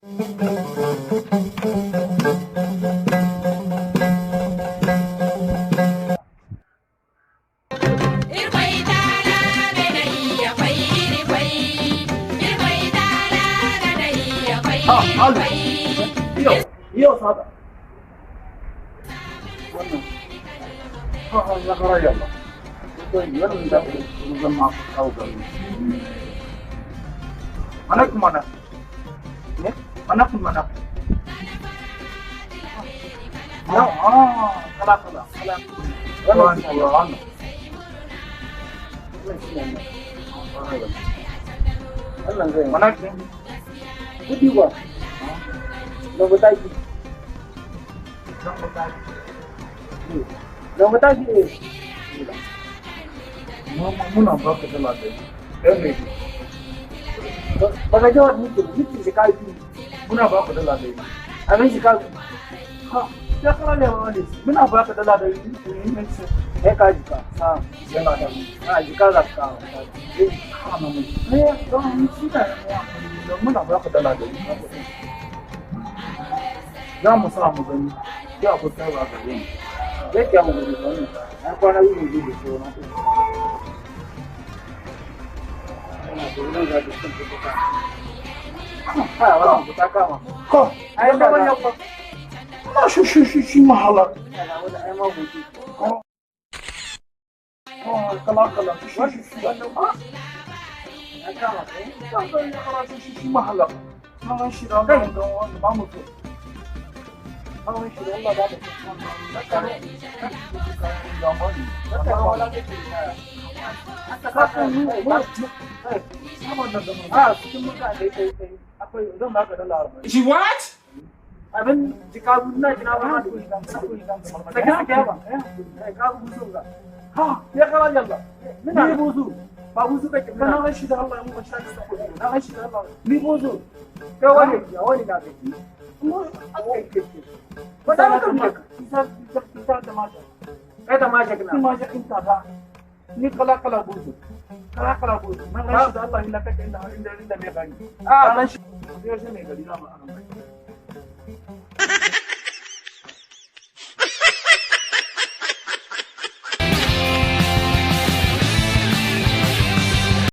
Alu, yau sada. Wannan, ya kara yalla. Wannan da zan ma kawo gari. Mana kuma na? Ne? Mana kuma na? Kala. Wannan shi ne wannan. Wannan zai mana ke. Kudi ba. Lobotaki. Lobotaki ne. Muna ba ka dala da ɗan ne. Ba ka jawa mutum shi ka yi. Muna ba ka dala da yi. Abin shi ka yi. Ha, ya kara ne wani. Muna ba ka dala da yi. Ya ka jika. Ha, yana da mu. Ha, jika za ka kawo. Ha, na mu. Don shi da muna ba ka dala da yi. Za mu sa mu gani, ya ku sai ba ka gani. Zai kya mu gani wannan. Ai kwana yi ne da shi wannan. Ina da wannan ga dukkan kuka. Ha, wannan kuka kama. Ko, ai da wannan ko. Ma shi mahala. Ina wanda ai ma gudu. Oh, kala. Shi wannan ba. Ai kama kai. Kan ya karatu shi mahala. Ma shi da wannan ba mu to. Hawan shi da Allah ba da She what? Abin jika na jina ba da ka ba ka buzu ga ha ya kara yalla ni buzu ba buzu kake kana ran shi da Allah mu shi da ran shi da Allah ni buzu kai wani da kake mu akai kake ba da ka isa da mata kai da mata kana mata kinta ba ni kala buzu buzu man ran shi da Allah illa kake inda me gani ran shi ne gari na ba